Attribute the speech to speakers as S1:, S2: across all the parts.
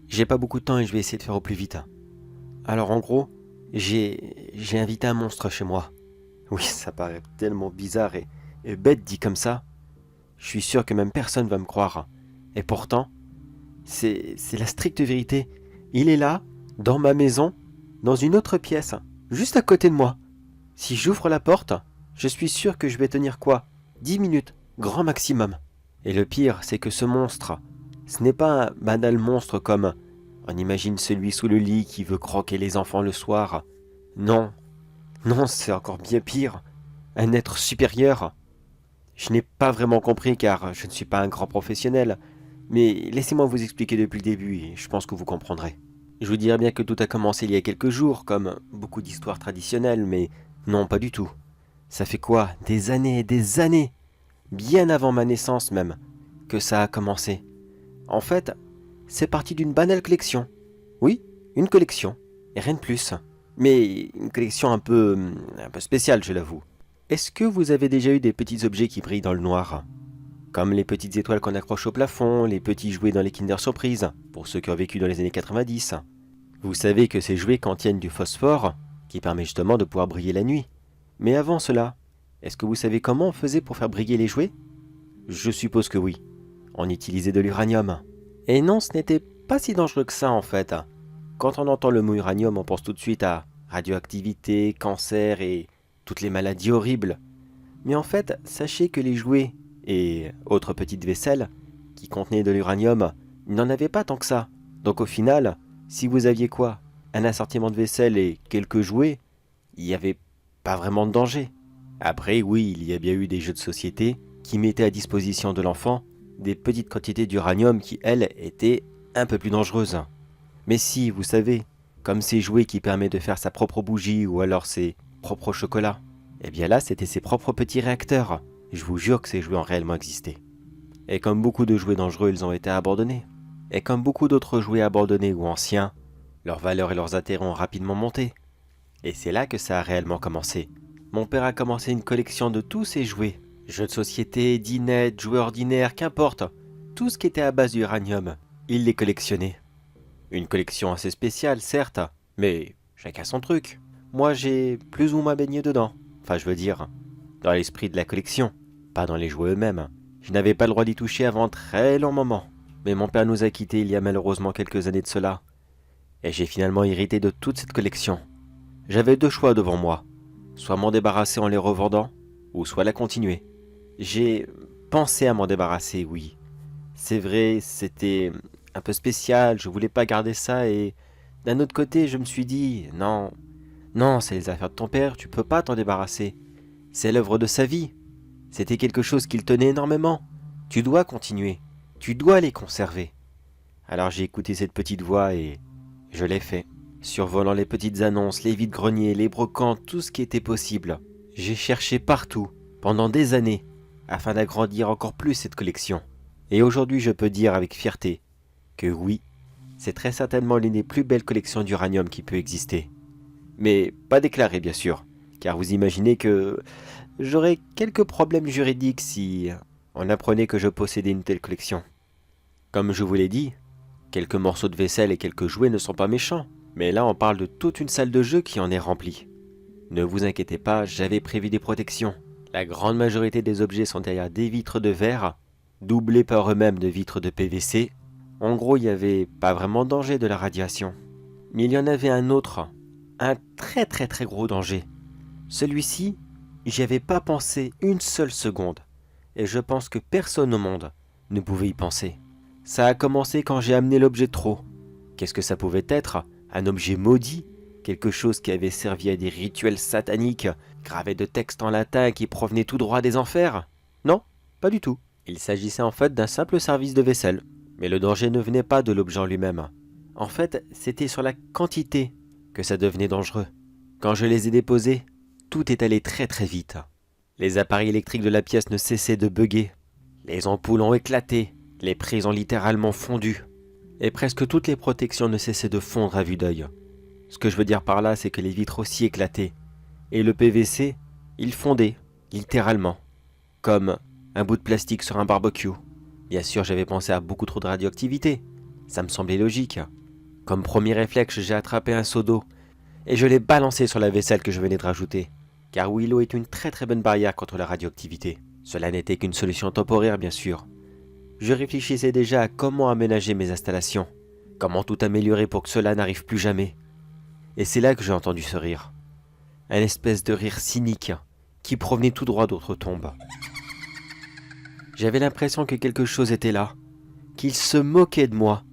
S1: J'ai pas beaucoup de temps et je vais essayer de faire au plus vite. Alors en gros, j'ai invité un monstre chez moi. Oui, ça paraît tellement bizarre et bête dit comme ça. Je suis sûr que même personne va me croire. Et pourtant, c'est la stricte vérité. Il est là, dans ma maison, dans une autre pièce, juste à côté de moi. Si j'ouvre la porte, je suis sûr que je vais tenir quoi 10 minutes, grand maximum. Et le pire, c'est que ce monstre, ce n'est pas un banal monstre comme on imagine celui sous le lit qui veut croquer les enfants le soir. Non, non, c'est encore bien pire. Un être supérieur. Je n'ai pas vraiment compris car je ne suis pas un grand professionnel, mais laissez-moi vous expliquer depuis le début et je pense que vous comprendrez. Je vous dirais bien que tout a commencé il y a quelques jours, comme beaucoup d'histoires traditionnelles, mais non, pas du tout. Ça fait quoi? Des années, bien avant ma naissance même, que ça a commencé. En fait, c'est parti d'une banale collection. Oui, une collection, et rien de plus. Mais une collection un peu spéciale, je l'avoue. Est-ce que vous avez déjà eu des petits objets qui brillent dans le noir? Comme les petites étoiles qu'on accroche au plafond, les petits jouets dans les Kinder Surprise, pour ceux qui ont vécu dans les années 90. Vous savez que ces jouets contiennent du phosphore, qui permet justement de pouvoir briller la nuit. Mais avant cela, est-ce que vous savez comment on faisait pour faire briller les jouets? Je suppose que oui. On utilisait de l'uranium. Et non, ce n'était pas si dangereux que ça en fait. Quand on entend le mot uranium, on pense tout de suite à radioactivité, cancer et toutes les maladies horribles. Mais en fait, sachez que les jouets et autres petites vaisselles qui contenaient de l'uranium n'en avaient pas tant que ça. Donc au final, si vous aviez quoi? Un assortiment de vaisselle et quelques jouets, il n'y avait pas vraiment de danger. Après, oui, il y a bien eu des jeux de société qui mettaient à disposition de l'enfant des petites quantités d'uranium qui, elles, étaient un peu plus dangereuses. Mais si, vous savez, comme ces jouets qui permettent de faire sa propre bougie ou alors ses propres chocolats, eh bien là, c'était ses propres petits réacteurs. Je vous jure que ces jouets ont réellement existé. Et comme beaucoup de jouets dangereux, ils ont été abandonnés. Et comme beaucoup d'autres jouets abandonnés ou anciens, leurs valeurs et leurs intérêts ont rapidement monté. Et c'est là que ça a réellement commencé. Mon père a commencé une collection de tous ces jouets. Jeux de société, dinettes, jouets ordinaires, qu'importe. Tout ce qui était à base d'uranium, il les collectionnait. Une collection assez spéciale, certes, mais chacun son truc. Moi, j'ai plus ou moins baigné dedans. Enfin, je veux dire, dans l'esprit de la collection, pas dans les jouets eux-mêmes. Je n'avais pas le droit d'y toucher avant un très long moment. Mais mon père nous a quittés il y a malheureusement quelques années de cela. Et j'ai finalement hérité de toute cette collection. J'avais deux choix devant moi. Soit m'en débarrasser en les revendant, ou soit la continuer. J'ai pensé à m'en débarrasser, oui. C'est vrai, c'était un peu spécial, je voulais pas garder ça et d'un autre côté, je me suis dit non, non, c'est les affaires de ton père, tu peux pas t'en débarrasser. C'est l'œuvre de sa vie. C'était quelque chose qu'il tenait énormément. Tu dois continuer. Tu dois les conserver. Alors j'ai écouté cette petite voix et je l'ai fait. Survolant les petites annonces, les vides-greniers, les brocantes, tout ce qui était possible. J'ai cherché partout, pendant des années, afin d'agrandir encore plus cette collection. Et aujourd'hui, je peux dire avec fierté que oui, c'est très certainement l'une des plus belles collections d'uranium qui peut exister. Mais pas déclarée, bien sûr, car vous imaginez que j'aurais quelques problèmes juridiques si on apprenait que je possédais une telle collection. Comme je vous l'ai dit, quelques morceaux de vaisselle et quelques jouets ne sont pas méchants, mais là on parle de toute une salle de jeu qui en est remplie. Ne vous inquiétez pas, j'avais prévu des protections. La grande majorité des objets sont derrière des vitres de verre, doublées par eux-mêmes de vitres de PVC. En gros, il n'y avait pas vraiment de danger de la radiation. Mais il y en avait un autre, un très gros danger. Celui-ci, j'y avais pas pensé une seule seconde. Et je pense que personne au monde ne pouvait y penser. Ça a commencé quand j'ai amené l'objet trop. Qu'est-ce que ça pouvait être? Un objet maudit? Quelque chose qui avait servi à des rituels sataniques, gravé de textes en latin qui provenaient tout droit des enfers? Non, pas du tout. Il s'agissait en fait d'un simple service de vaisselle. Mais le danger ne venait pas de l'objet en lui-même. En fait, c'était sur la quantité que ça devenait dangereux. Quand je les ai déposés, tout est allé très vite. Les appareils électriques de la pièce ne cessaient de bugger. Les ampoules ont éclaté, les prises ont littéralement fondu. Et presque toutes les protections ne cessaient de fondre à vue d'œil. Ce que je veux dire par là, c'est que les vitres aussi éclataient. Et le PVC, il fondait, littéralement, comme un bout de plastique sur un barbecue. Bien sûr, j'avais pensé à beaucoup trop de radioactivité. Ça me semblait logique. Comme premier réflexe, j'ai attrapé un seau d'eau et je l'ai balancé sur la vaisselle que je venais de rajouter. Car oui, l'eau est une très très bonne barrière contre la radioactivité. Cela n'était qu'une solution temporaire, bien sûr. Je réfléchissais déjà à comment aménager mes installations, comment tout améliorer pour que cela n'arrive plus jamais. Et c'est là que j'ai entendu ce rire. Un espèce de rire cynique qui provenait tout droit d'outre-tombe. J'avais l'impression que quelque chose était là, qu'il se moquait de moi,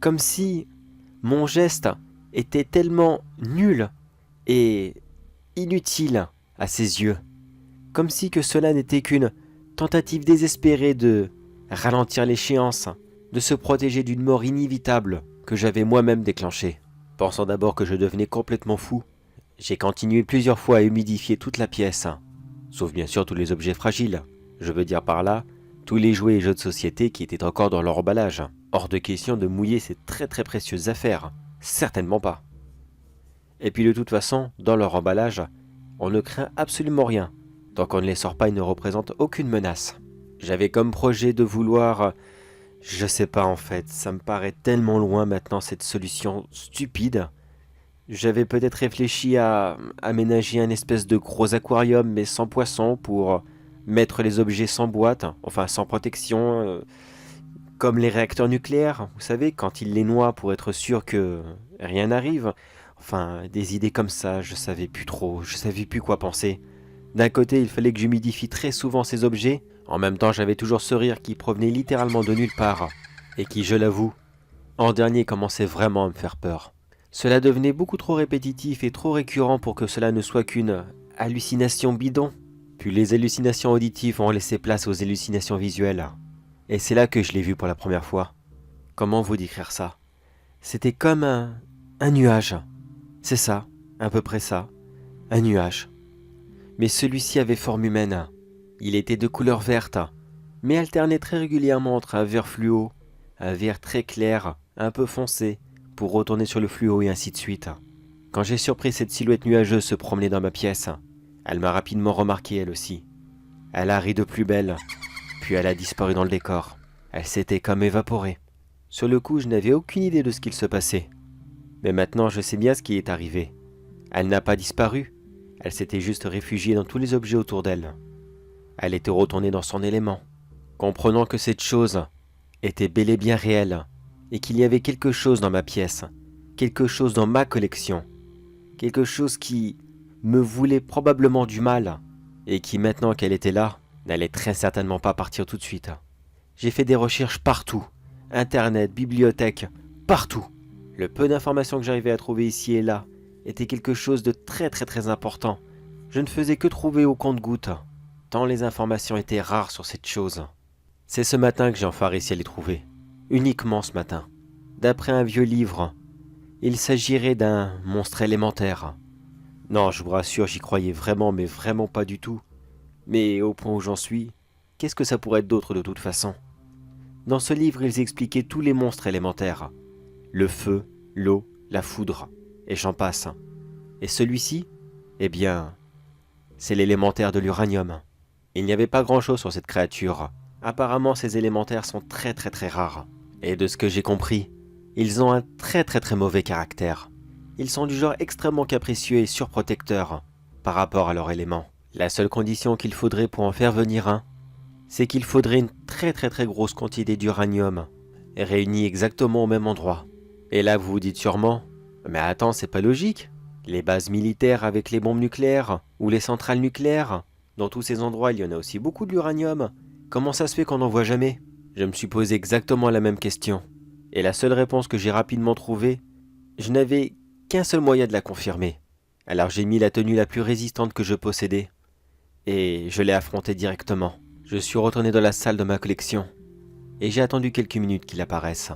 S1: comme si mon geste était tellement nul et inutile à ses yeux, comme si que cela n'était qu'une tentative désespérée de ralentir l'échéance, de se protéger d'une mort inévitable que j'avais moi-même déclenchée. Pensant d'abord que je devenais complètement fou, j'ai continué plusieurs fois à humidifier toute la pièce, sauf bien sûr tous les objets fragiles. Je veux dire par là, tous les jouets et jeux de société qui étaient encore dans leur emballage. Hors de question de mouiller ces très très précieuses affaires. Certainement pas. Et puis de toute façon, dans leur emballage, on ne craint absolument rien. Tant qu'on ne les sort pas, ils ne représentent aucune menace. J'avais comme projet de vouloir... Je sais pas en fait, ça me paraît tellement loin maintenant cette solution stupide. J'avais peut-être réfléchi à aménager un espèce de gros aquarium mais sans poisson pour mettre les objets sans boîte, enfin sans protection, comme les réacteurs nucléaires, vous savez, quand ils les noient pour être sûr que rien n'arrive. Enfin, des idées comme ça, je savais plus trop, je savais plus quoi penser. D'un côté, il fallait que j'humidifie très souvent ces objets, en même temps j'avais toujours ce rire qui provenait littéralement de nulle part, et qui, je l'avoue, en dernier commençait vraiment à me faire peur. Cela devenait beaucoup trop répétitif et trop récurrent pour que cela ne soit qu'une hallucination bidon. Puis les hallucinations auditives ont laissé place aux hallucinations visuelles. Et c'est là que je l'ai vu pour la première fois. Comment vous décrire ça? C'était comme un nuage. C'est ça, à peu près ça. Un nuage. Mais celui-ci avait forme humaine. Il était de couleur verte, mais alternait très régulièrement entre un vert fluo, un vert très clair, un peu foncé, pour retourner sur le fluo et ainsi de suite. Quand j'ai surpris cette silhouette nuageuse se promener dans ma pièce, elle m'a rapidement remarqué elle aussi. Elle a ri de plus belle, puis elle a disparu dans le décor. Elle s'était comme évaporée. Sur le coup, je n'avais aucune idée de ce qu'il se passait. Mais maintenant, je sais bien ce qui est arrivé. Elle n'a pas disparu, elle s'était juste réfugiée dans tous les objets autour d'elle. Elle était retournée dans son élément, comprenant que cette chose était bel et bien réelle, et qu'il y avait quelque chose dans ma pièce, quelque chose dans ma collection, quelque chose qui me voulait probablement du mal, et qui, maintenant qu'elle était là, n'allait très certainement pas partir tout de suite. J'ai fait des recherches partout, internet, bibliothèque, partout. Le peu d'informations que j'arrivais à trouver ici et là était quelque chose de très très très important. Je ne faisais que trouver au compte-gouttes, tant les informations étaient rares sur cette chose. C'est ce matin que j'ai enfin réussi à les trouver. Uniquement ce matin. D'après un vieux livre, il s'agirait d'un monstre élémentaire. Non, je vous rassure, j'y croyais vraiment, mais vraiment pas du tout. Mais au point où j'en suis, qu'est-ce que ça pourrait être d'autre de toute façon? Dans ce livre, ils expliquaient tous les monstres élémentaires. Le feu, l'eau, la foudre, et j'en passe. Et celui-ci, eh bien, c'est l'élémentaire de l'uranium. Il n'y avait pas grand-chose sur cette créature. Apparemment, ces élémentaires sont très très très rares. Et de ce que j'ai compris, ils ont un très très très mauvais caractère. Ils sont du genre extrêmement capricieux et surprotecteurs par rapport à leur élément. La seule condition qu'il faudrait pour en faire venir un, c'est qu'il faudrait une très très très grosse quantité d'uranium, réunie exactement au même endroit. Et là vous vous dites sûrement, mais attends, c'est pas logique. Les bases militaires avec les bombes nucléaires, ou les centrales nucléaires, dans tous ces endroits il y en a aussi beaucoup de l'uranium. Comment ça se fait qu'on n'en voit jamais? Je me suis posé exactement la même question. Et la seule réponse que j'ai rapidement trouvée, je n'avais qu'un seul moyen de la confirmer. Alors j'ai mis la tenue la plus résistante que je possédais, et je l'ai affrontée directement. Je suis retourné dans la salle de ma collection, et j'ai attendu quelques minutes qu'il apparaisse.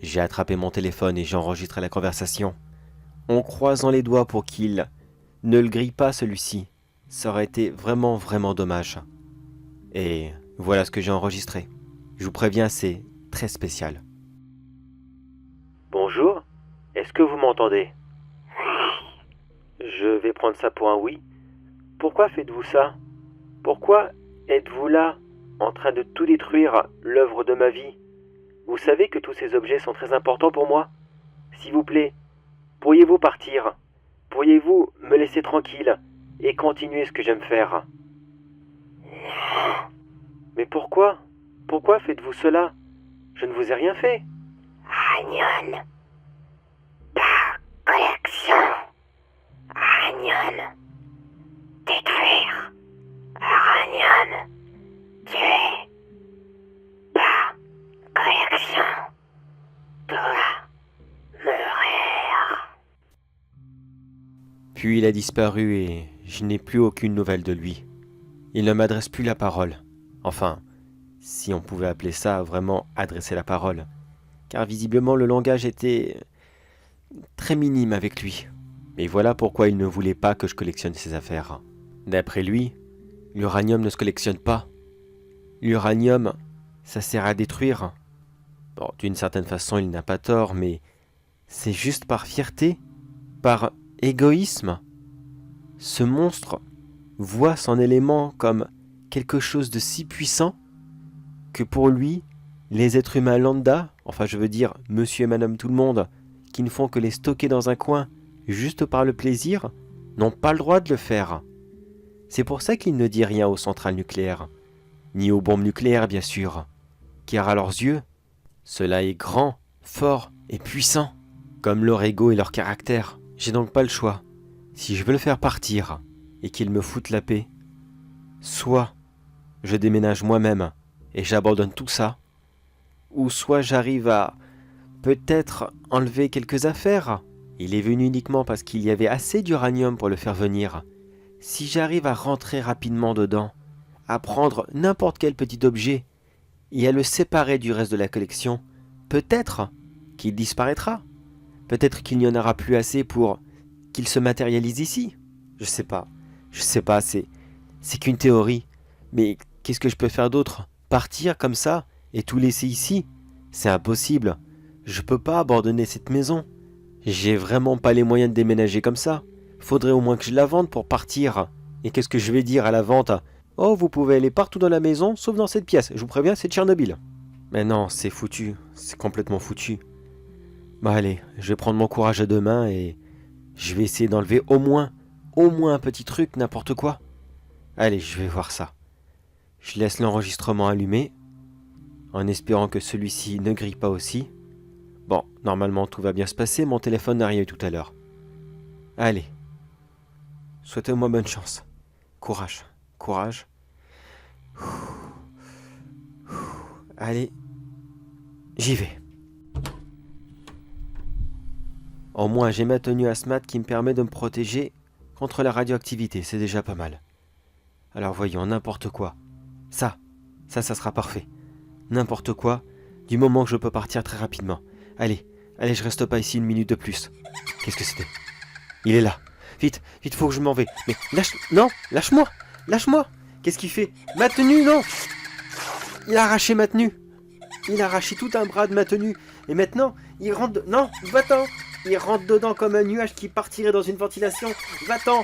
S1: J'ai attrapé mon téléphone et j'ai enregistré la conversation, en croisant les doigts pour qu'il ne le grille pas celui-ci. Ça aurait été vraiment vraiment dommage. Et voilà ce que j'ai enregistré. Je vous préviens, c'est très spécial. Bonjour, est-ce que vous m'entendez? Je vais prendre ça pour un oui. Pourquoi faites-vous ça? Pourquoi êtes-vous là, en train de tout détruire, l'œuvre de ma vie? Vous savez que tous ces objets sont très importants pour moi? S'il vous plaît, pourriez-vous partir? Pourriez-vous me laisser tranquille et continuer ce que j'aime faire? Mais pourquoi? Pourquoi faites-vous cela? Je ne vous ai rien fait.
S2: Agnon, ta collection. Agnon, détruire. Agnon, tuer. Ta collection. Toi, mourir.
S1: Puis il a disparu et je n'ai plus aucune nouvelle de lui. Il ne m'adresse plus la parole. Enfin, si on pouvait appeler ça vraiment adresser la parole. Car visiblement le langage était très minime avec lui. Et voilà pourquoi il ne voulait pas que je collectionne ses affaires. D'après lui, l'uranium ne se collectionne pas. L'uranium, ça sert à détruire. Bon, d'une certaine façon, il n'a pas tort, mais c'est juste par fierté, par égoïsme. Ce monstre voit son élément comme quelque chose de si puissant que pour lui, les êtres humains lambda, enfin je veux dire monsieur et madame tout le monde, qui ne font que les stocker dans un coin juste par le plaisir, n'ont pas le droit de le faire. C'est pour ça qu'il ne dit rien aux centrales nucléaires, ni aux bombes nucléaires bien sûr, car à leurs yeux, cela est grand, fort et puissant, comme leur ego et leur caractère. J'ai donc pas le choix. Si je veux le faire partir et qu'il me foute la paix, soit je déménage moi-même et j'abandonne tout ça, ou soit j'arrive à peut-être enlever quelques affaires. Il est venu uniquement parce qu'il y avait assez d'uranium pour le faire venir. Si j'arrive à rentrer rapidement dedans, à prendre n'importe quel petit objet et à le séparer du reste de la collection, peut-être qu'il disparaîtra. Peut-être qu'il n'y en aura plus assez pour qu'il se matérialise ici. Je sais pas, c'est qu'une théorie. Mais qu'est-ce que je peux faire d'autre? Partir comme ça et tout laisser ici? C'est impossible. Je peux pas abandonner cette maison. J'ai vraiment pas les moyens de déménager comme ça. Faudrait au moins que je la vende pour partir. Et qu'est-ce que je vais dire à la vente? Oh, vous pouvez aller partout dans la maison, sauf dans cette pièce. Je vous préviens, c'est Tchernobyl. Mais non, c'est foutu. C'est complètement foutu. Bah allez, je vais prendre mon courage à deux mains et je vais essayer d'enlever au moins un petit truc, n'importe quoi. Allez, je vais voir ça. Je laisse l'enregistrement allumé, en espérant que celui-ci ne grille pas aussi. Bon, normalement tout va bien se passer, mon téléphone n'a rien eu tout à l'heure. Allez, souhaitez-moi bonne chance. Courage, courage. Allez, j'y vais. Au moins j'ai ma tenue hazmat qui me permet de me protéger contre la radioactivité, c'est déjà pas mal. Alors voyons, n'importe quoi. Ça sera parfait. N'importe quoi, du moment que je peux partir très rapidement. Allez, je reste pas ici une minute de plus. Qu'est-ce que c'était? Il est là. Vite, faut que je m'en vais. Mais lâche-moi. Qu'est-ce qu'il fait? Ma tenue, non! Il a arraché ma tenue. Il a arraché tout un bras de ma tenue. Et maintenant, il rentre... Non, va-t'en! Il rentre dedans comme un nuage qui partirait dans une ventilation. Va-t'en!